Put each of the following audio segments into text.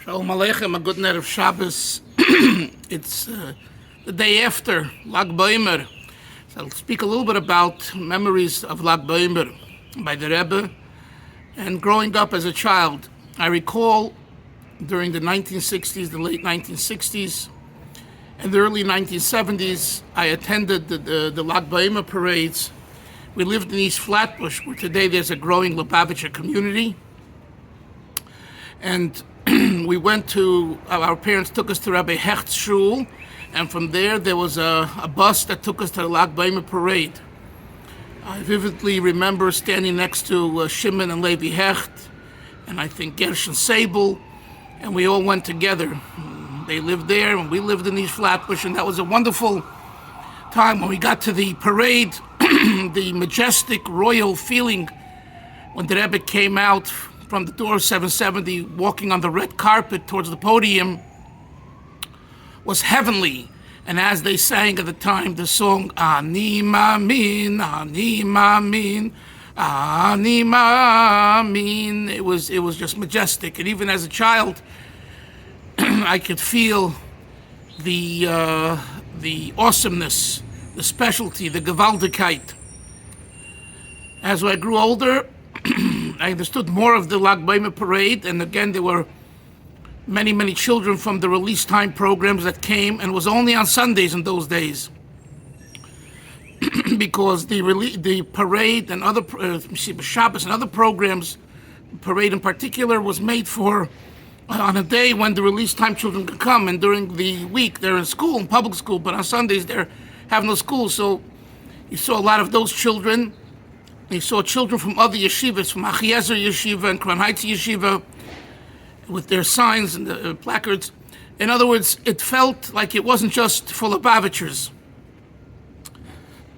Shalom Aleichem, a good night of Shabbos. It's the day after Lag Bomer. So I'll speak a little bit about memories of Lag Bomer by the Rebbe. And growing up as a child, I recall during the 1960s, the late 1960s, and the early 1970s, I attended the Lag Bomer parades. We lived in East Flatbush, where today there's a growing Lubavitcher community. And we went to, our parents took us to Rabbi Hecht's shul, and from there was a bus that took us to the Lag Bomer parade. I vividly remember standing next to Shimon and Levi Hecht, and I think Gershon Sable, and we all went together. They lived there, and we lived in East Flatbush, and that was a wonderful time when we got to the parade. The majestic, royal feeling when the Rebbe came out from the door of 770, walking on the red carpet towards the podium, was heavenly. And as they sang at the time, the song, Ani Ma'amin, Ani Ma'amin, Ani Ma'amin, it was just majestic. And even as a child, I could feel the awesomeness, the specialty, the gewaltigkeit. As I grew older, I understood more of the Lag Bomer parade, and again, there were many, many children from the release time programs that came, and it was only on Sundays in those days, because the parade and other Shabbos and other programs, parade in particular, was made for on a day when the release time children could come, and during the week they're in school, in public school, but on Sundays they have no school, so you saw a lot of those children. You saw children from other yeshivas, from Achiezer Yeshiva and Crown Heights Yeshiva, with their signs and the placards. In other words, it felt like it wasn't just for Lubavitchers.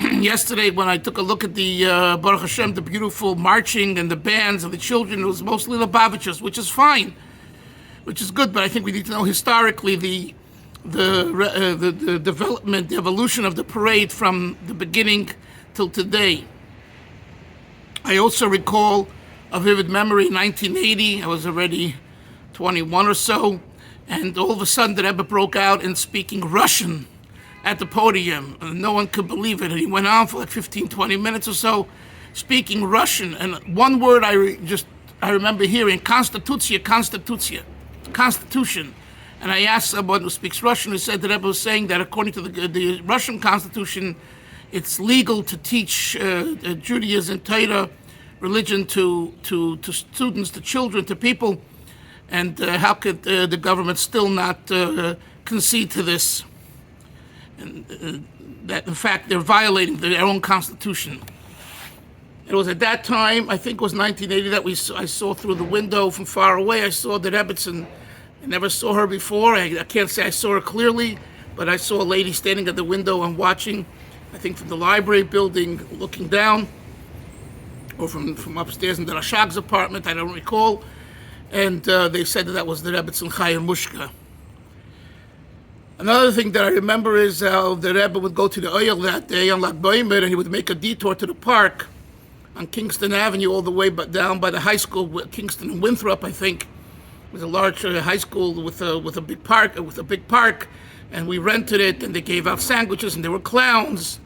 Yesterday, when I took a look at the Baruch Hashem, the beautiful marching and the bands of the children, it was mostly Lubavitchers, which is fine, which is good. But I think we need to know historically the development, the evolution of the parade from the beginning till today. I also recall a vivid memory in 1980. I was already 21 or so, and all of a sudden the Rebbe broke out in speaking Russian at the podium. And no one could believe it. And he went on for like 15, 20 minutes or so, speaking Russian. And one word I remember hearing, Konstitution. And I asked someone who speaks Russian, who said the Rebbe was saying that according to the Russian Constitution, it's legal to teach Judaism, Torah, religion to students, to children, to people. And how could the government still not concede to this? And that, in fact, they're violating their own constitution. It was at that time, I think it was 1980, that I saw through the window from far away. I saw the Rebbetzin. I never saw her before. I can't say I saw her clearly, but I saw a lady standing at the window and watching, I think from the library building, looking down, or from upstairs in the Rashag's apartment, I don't recall. And they said that was the Rebbetzin Chaya Mushka. Another thing that I remember is how the Rebbe would go to the Oyel that day on Lag Bomer, and he would make a detour to the park on Kingston Avenue all the way down by the high school, Kingston and Winthrop, I think. It was a large high school with a big park, and we rented it, and they gave out sandwiches, and there were clowns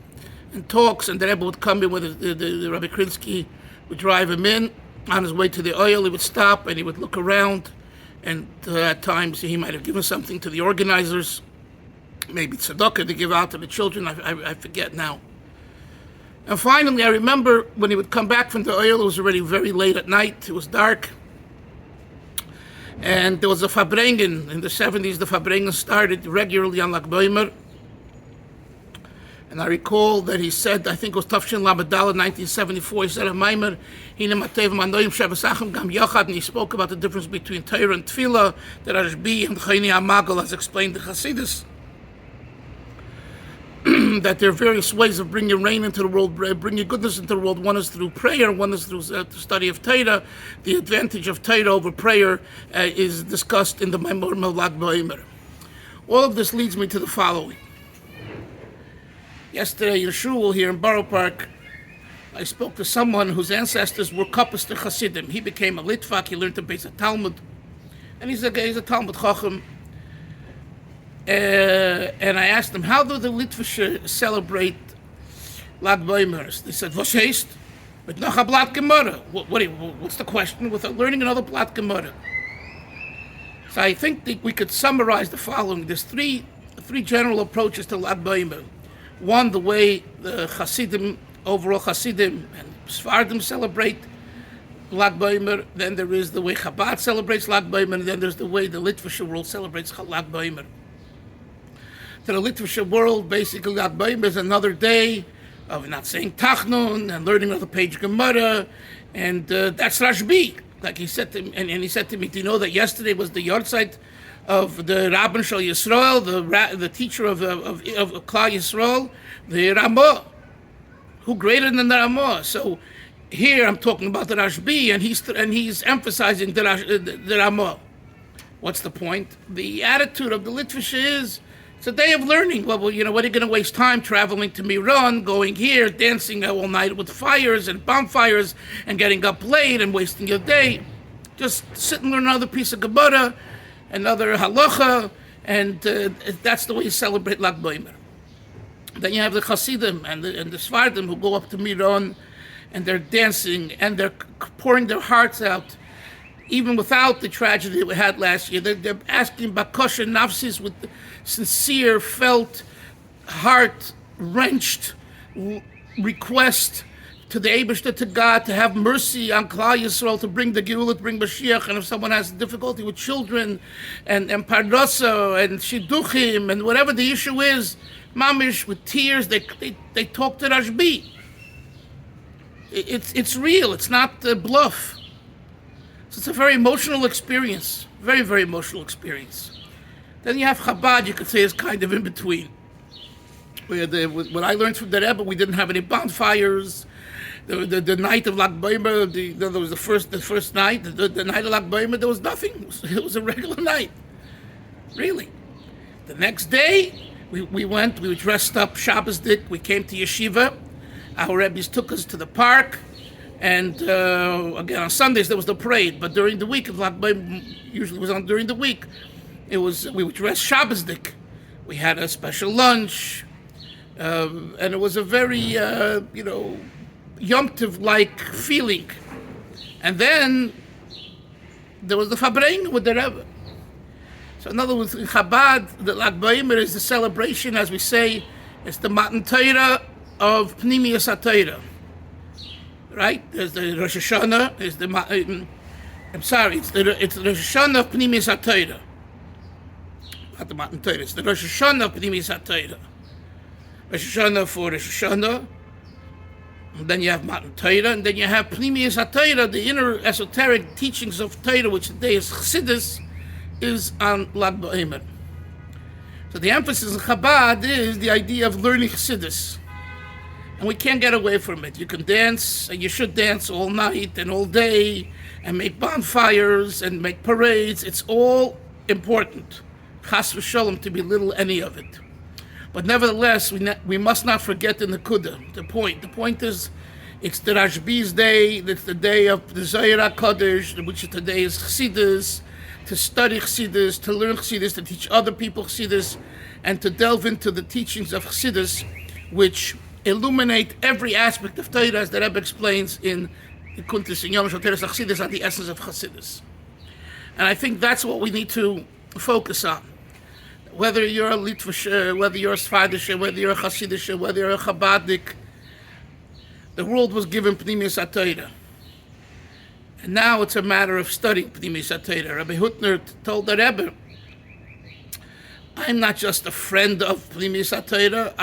and talks, and the Rebbe would come in with the Rabbi Krinsky would drive him in. On his way to the oil, he would stop and he would look around, and at times he might have given something to the organizers, maybe tzedakah to give out to the children, I forget now. And finally, I remember when he would come back from the oil, it was already very late at night, it was dark, and there was a Fabrengen. In the 70s, the Fabrengen started regularly on Lag Bomer. And I recall that he said, I think it was Tafshin Lamadal in 1974, he said, and he spoke about the difference between Torah and Tefillah, that Rashbi and Chayni HaMagal has explained the Chassidus, that there are various ways of bringing rain into the world, bringing goodness into the world. One is through prayer, one is through the study of Torah. The advantage of Torah over prayer is discussed in the Memorim of Lag Bomer. All of this leads me to the following. Yesterday in shul here in Borough Park, I spoke to someone whose ancestors were Kappister Chasidim. He became a Litvak, he learned to base a Talmud, And he's a Talmud Chacham. And I asked him, how do the Litvish celebrate Lag Bomer? They said, "Was heißt? Mit noch a Blatt Gemara." What's the question? With learning another Blatt Gemara. So I think that we could summarize the following. There's three general approaches to Lag Bomer. One, the way the Chasidim, overall Chasidim and Sephardim celebrate Lag Bomer. Then there is the way Chabad celebrates Lag Bomer. And then there's the way the Litvish world celebrates Lag Bomer. To the Litvish world, basically, Lag Bomer is another day of not saying Tachnun and learning another page Gemara, and that's Rashbi. Like he said to me, and he said to me, "Do you know that yesterday was the yahrzeit of the Rabban Shal Yisrael, the teacher of Klal Yisrael, the Ramah, who greater than the Ramah?" So here I'm talking about the Rashbi, and he's emphasizing the Ramah. What's the point? The attitude of the Litvish is, it's a day of learning. Well, what are you going to waste time traveling to Miran, going here, dancing all night with fires and bonfires, and getting up late and wasting your day? Just sit and learn another piece of Gemara, another halacha, and that's the way you celebrate Lag Bomer. Then you have the Chasidim and the Sephardim who go up to Miran, and they're dancing and they're pouring their hearts out. Even without the tragedy that we had last year, they're asking bakosha nafsis with sincere, felt, heart-wrenched request to the Eibishter, to God, to have mercy on Klal Yisrael, to bring the Geulah, to bring Mashiach. And if someone has difficulty with children and parnasa and shidduchim and whatever the issue is, mamish, with tears, they talk to Rashbi. It's real. It's not bluff. So it's a very emotional experience, very, very emotional experience. Then you have Chabad, you could say, is kind of in between. What I learned from the Rebbe, we didn't have any bonfires. The night of Lag Bomer, there was the first night, the night of Lag Bomer, there was nothing. It was a regular night, really. The next day, we were dressed up, Shabbosdik, we came to Yeshiva. Our Rebbe's took us to the park. And again, on Sundays there was the parade, but during the week, usually was on during the week. We would dress Shabbosdik. We had a special lunch, and it was a very Yom Tov-like feeling. And then there was the Fabrein with the Rebbe. So in other words, in Chabad, the Lag Bomer is the celebration, as we say, it's the Matan Torah of Pnimius HaTorah. Right? There's the Rosh Hashanah. It's the Rosh Hashanah of Pnimius HaTorah. Not the Matan Torah. It's the Rosh Hashanah of Pnimius HaTorah. Rosh Hashanah for Rosh Hashanah. And then you have Matan Torah, and then you have Pnimius HaTorah, the inner esoteric teachings of Torah, which today is Chassidus, is on Lag Bomer. So the emphasis in Chabad is the idea of learning Chassidus. And we can't get away from it. You can dance, and you should dance all night and all day, and make bonfires and make parades. It's all important. Chas v'sholom, to belittle any of it. But nevertheless, we must not forget the nekuda, the point. The point is, it's the Rashbi's day. It's the day of the Zohar HaKadosh, which today is Chassidus, to study Chassidus, to learn Chassidus, to teach other people Chassidus, and to delve into the teachings of Chassidus, which illuminate every aspect of Torah, as the Rebbe explains in the Kuntis in Yom Shal Teres Chassidus, on the essence of Chassidus. And I think that's what we need to focus on. Whether you're a Litvish, whether you're a Sephardic, whether you're a Hasidic, whether you're a Chabadic, the world was given Pnimius HaTorah. And now it's a matter of studying Pnimius HaTorah. Rabbi Hutner told the Rebbe, I'm not just a friend of Pnimius HaTorah,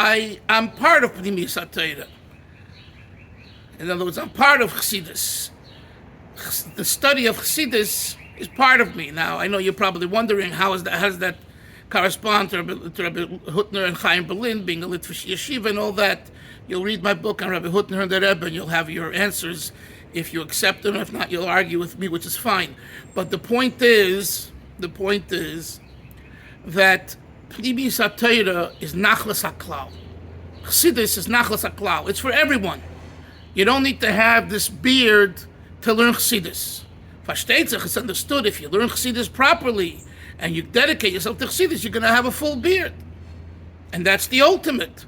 I'm part of Pnimius HaTorah. In other words, I'm part of Chassidus. The study of Chassidus is part of me. Now, I know you're probably wondering, how does that correspond to Rabbi Hutner and Chaim Berlin being a Litvish yeshiva and all that? You'll read my book on Rabbi Hutner and the Rebbe, and you'll have your answers if you accept them. If not, you'll argue with me, which is fine. But the point is that Pnimius HaTorah is nachlas haklal. Chassidus is nachlas haklal. It's for everyone. You don't need to have this beard to learn Chassidus. Versteht sich, it's understood. If you learn Chassidus properly and you dedicate yourself to Chassidus, you're going to have a full beard. And that's the ultimate.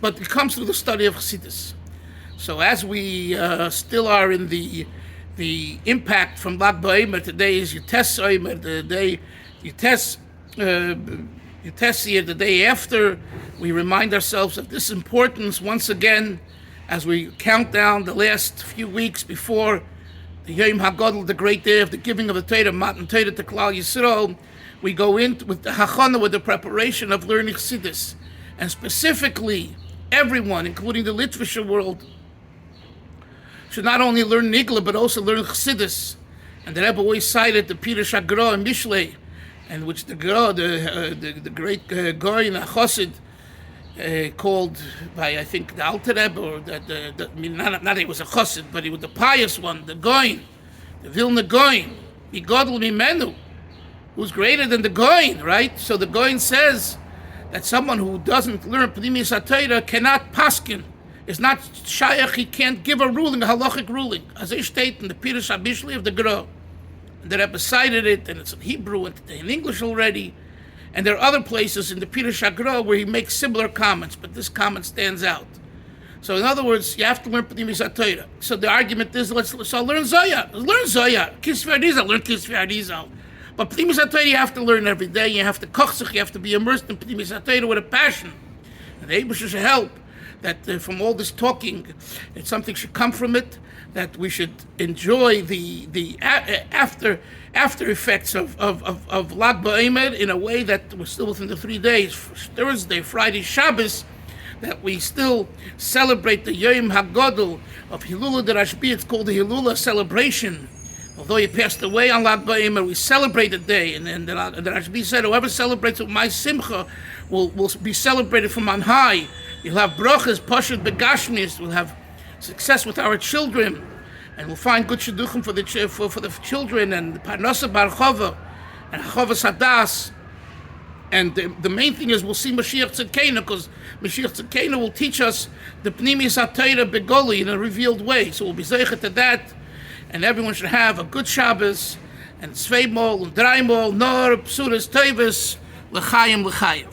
But it comes through the study of Chassidus. So as we still are in the impact from Lag BaOmer, today is Yutes Omer, the day Yutes the day after, we remind ourselves of this importance once again as we count down the last few weeks before the Yom HaGadol, the great day of the giving of the Torah, Matan Torah to Klal Yisrael. We go in with the Hachana, with the preparation of learning Chassidus, and specifically everyone, including the Litvish world, should not only learn Nigla but also learn Chassidus. And the Rebbe always cited the Pnimius HaTorah and Mishlei, and which the great Goy and Chassid called by, I think, the Alter Rebbe, or not that he was a Chassid, but he was the pious one, the Goin, the Vilna Gaon, Migodl Mimenu, who's greater than the Goin, right? So the Goin says that someone who doesn't learn Pnimius HaTorah cannot paskin, is not shayach, he can't give a ruling, a halachic ruling, as they state in the Pirush HaMishlei of the Gra. And the Rebbe cited it, and it's in Hebrew and in English already. And there are other places in the Pirush HaGra where he makes similar comments, but this comment stands out. So in other words, you have to learn Pnimius HaTorah. So the argument is, let's learn Zohar. Learn Zohar. Kisvei Arizal, learn Kisvei Arizal. But Pnimius HaTorah you have to learn every day. You have to kochzich, you have to be immersed in Pnimius HaTorah with a passion. And the Eibush should help that from all this talking, that something should come from it, that we should enjoy the after effects of Lag BaOmer in a way that we're still within the 3 days, Thursday, Friday, Shabbos, that we still celebrate the Yom HaGadol of Hilula de Rashbi. It's called the Hilula celebration. Although he passed away on Lag BaOmer, we celebrate the day. And then the Rashbi said, whoever celebrates with my simcha will be celebrated from on high. You'll have brachas, pashut begashmis. We'll have success with our children, and we'll find good shidduchim for the children, and parnasa bar chava, and chava sadas. And the main thing is we'll see Mashiach Tzidkenu, because Mashiach Tzidkenu will teach us the Pnimius HaTorah begoli in a revealed way. So we'll be zeichet to that, and everyone should have a good Shabbos, and Tzveimol, and Draimol, Nor, Psuras, Tevis, L'chaim, L'chaim.